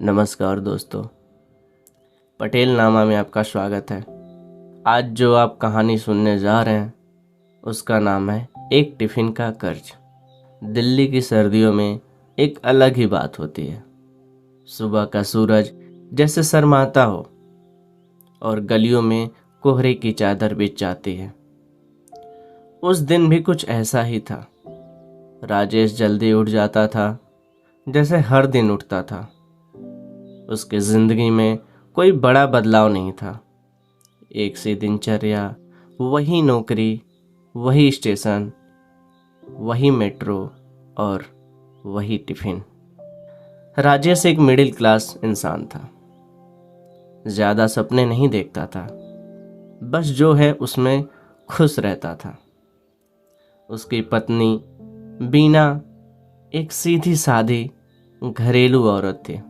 नमस्कार दोस्तों, पटेल नामा में आपका स्वागत है। आज जो आप कहानी सुनने जा रहे हैं उसका नाम है एक टिफ़िन का कर्ज। दिल्ली की सर्दियों में एक अलग ही बात होती है। सुबह का सूरज जैसे शर्माता हो और गलियों में कोहरे की चादर बिछ जाती है। उस दिन भी कुछ ऐसा ही था। राजेश जल्दी उठ जाता था, जैसे हर दिन उठता था। उसकी जिंदगी में कोई बड़ा बदलाव नहीं था। एक सी दिनचर्या, वही नौकरी, वही स्टेशन, वही मेट्रो और वही टिफिन। राजेश एक मिडिल क्लास इंसान था। ज़्यादा सपने नहीं देखता था, बस जो है उसमें खुश रहता था। उसकी पत्नी बीना एक सीधी सादी घरेलू औरत थी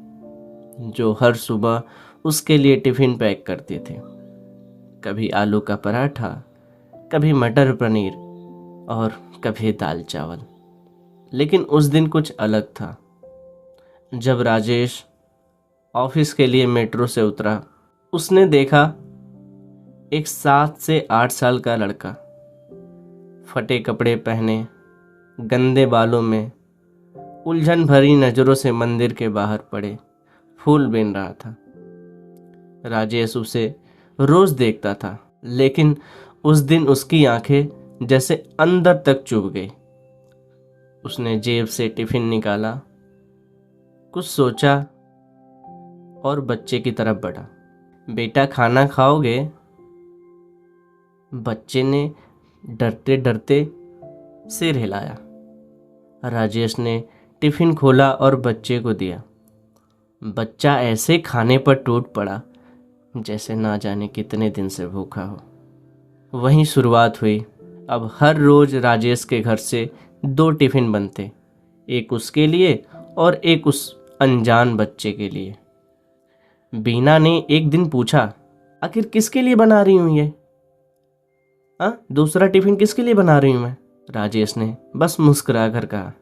जो हर सुबह उसके लिए टिफ़िन पैक करती थी। कभी आलू का पराठा, कभी मटर पनीर और कभी दाल चावल। लेकिन उस दिन कुछ अलग था। जब राजेश ऑफिस के लिए मेट्रो से उतरा, उसने देखा एक 7 से 8 साल का लड़का फटे कपड़े पहने, गंदे बालों में, उलझन भरी नज़रों से मंदिर के बाहर पड़े फूल बीन रहा था। राजेश उसे रोज देखता था, लेकिन उस दिन उसकी आंखें जैसे अंदर तक चुभ गई। उसने जेब से टिफिन निकाला, कुछ सोचा और बच्चे की तरफ बढ़ा। बेटा, खाना खाओगे? बच्चे ने डरते डरते सिर हिलाया। राजेश ने टिफिन खोला और बच्चे को दिया। बच्चा ऐसे खाने पर टूट पड़ा जैसे ना जाने कितने दिन से भूखा हो। वहीं शुरुआत हुई। अब हर रोज राजेश के घर से 2 टिफिन बनते, एक उसके लिए और एक उस अनजान बच्चे के लिए। बीना ने एक दिन पूछा, आखिर किसके लिए बना रही हूँ ये? दूसरा टिफिन किसके लिए बना रही हूँ मैं? राजेश ने बस मुस्कुरा कर कहा,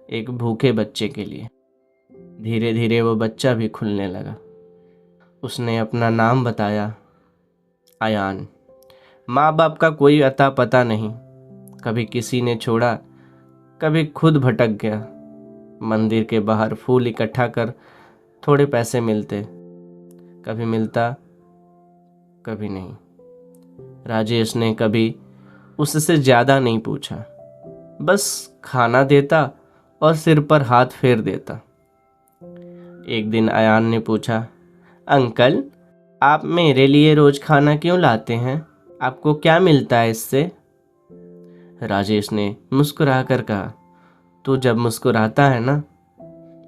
एक भूखे बच्चे के लिए। धीरे धीरे वो बच्चा भी खुलने लगा। उसने अपना नाम बताया, अयान। माँ बाप का कोई अता पता नहीं। कभी किसी ने छोड़ा, कभी खुद भटक गया। मंदिर के बाहर फूल इकट्ठा कर थोड़े पैसे मिलते, कभी मिलता कभी नहीं। राजेश ने कभी उससे ज़्यादा नहीं पूछा, बस खाना देता और सिर पर हाथ फेर देता। एक दिन अयान ने पूछा, अंकल, आप मेरे लिए रोज खाना क्यों लाते हैं? आपको क्या मिलता है इससे? राजेश ने मुस्कुरा कर कहा, तू जब मुस्कुराता है ना,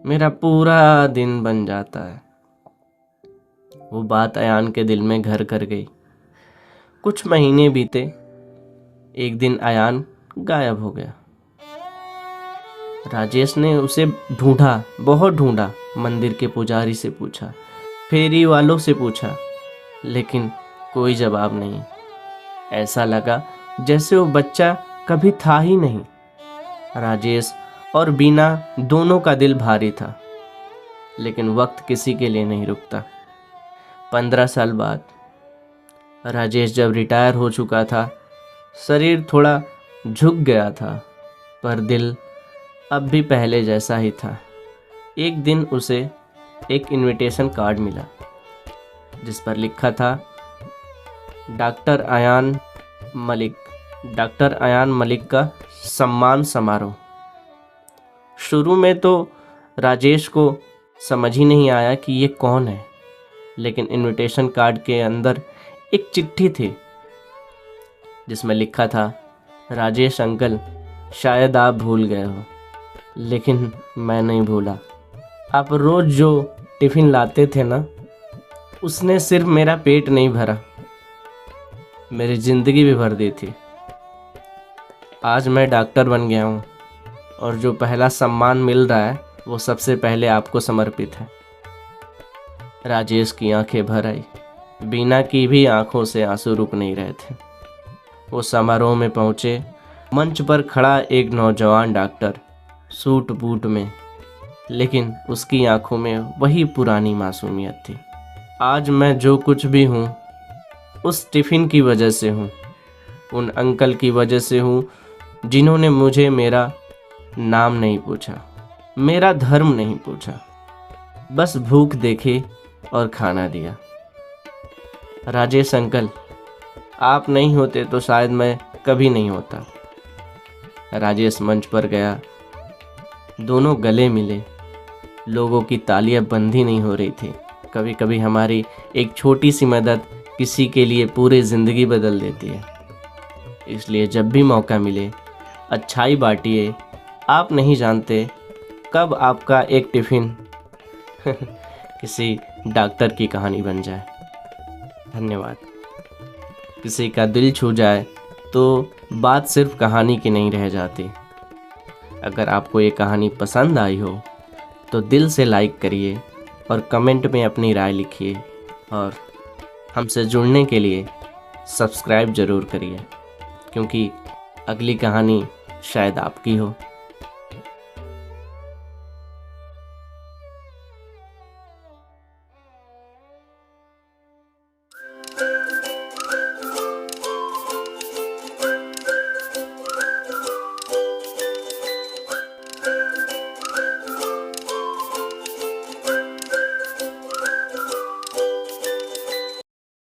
मेरा पूरा दिन बन जाता है। वो बात अयान के दिल में घर कर गई। कुछ महीने बीते। एक दिन अयान गायब हो गया। राजेश ने उसे ढूंढा, बहुत ढूंढा। मंदिर के पुजारी से पूछा, फेरी वालों से पूछा, लेकिन कोई जवाब नहीं। ऐसा लगा जैसे वो बच्चा कभी था ही नहीं। राजेश और बीना दोनों का दिल भारी था, लेकिन वक्त किसी के लिए नहीं रुकता। 15 साल बाद राजेश जब रिटायर हो चुका था, शरीर थोड़ा झुक गया था, पर दिल अब भी पहले जैसा ही था। एक दिन उसे एक इनविटेशन कार्ड मिला, जिस पर लिखा था, डॉक्टर अयान मलिक का सम्मान समारोह। शुरू में तो राजेश को समझ ही नहीं आया कि ये कौन है, लेकिन इनविटेशन कार्ड के अंदर एक चिट्ठी थी जिसमें लिखा था, राजेश अंकल, शायद आप भूल गए हो, लेकिन मैं नहीं भूला। आप रोज जो टिफ़िन लाते थे ना, उसने सिर्फ मेरा पेट नहीं भरा, मेरी ज़िंदगी भी भर दी थी। आज मैं डॉक्टर बन गया हूँ और जो पहला सम्मान मिल रहा है वो सबसे पहले आपको समर्पित है। राजेश की आंखें भर आई। बीना की भी आंखों से आंसू रुक नहीं रहे थे। वो समारोह में पहुँचे। मंच पर खड़ा एक नौजवान डॉक्टर सूट बूट में लेकिन उसकी आंखों में वही पुरानी मासूमियत थी। आज मैं जो कुछ भी हूँ उस टिफ़िन की वजह से हूँ, उन अंकल की वजह से हूँ जिन्होंने मुझे मेरा नाम नहीं पूछा, मेरा धर्म नहीं पूछा, बस भूख देखी और खाना दिया। राजेश अंकल, आप नहीं होते तो शायद मैं कभी नहीं होता। राजेश मंच पर गया, दोनों गले मिले। लोगों की तालियां बंद ही नहीं हो रही थी। कभी कभी हमारी एक छोटी सी मदद किसी के लिए पूरी ज़िंदगी बदल देती है। इसलिए जब भी मौका मिले अच्छाई बांटिए। आप नहीं जानते कब आपका एक टिफ़िन किसी डॉक्टर की कहानी बन जाए। धन्यवाद। किसी का दिल छू जाए तो बात सिर्फ कहानी की नहीं रह जाती। अगर आपको ये कहानी पसंद आई हो तो दिल से लाइक करिए और कमेंट में अपनी राय लिखिए, और हमसे जुड़ने के लिए सब्सक्राइब ज़रूर करिए, क्योंकि अगली कहानी शायद आपकी हो।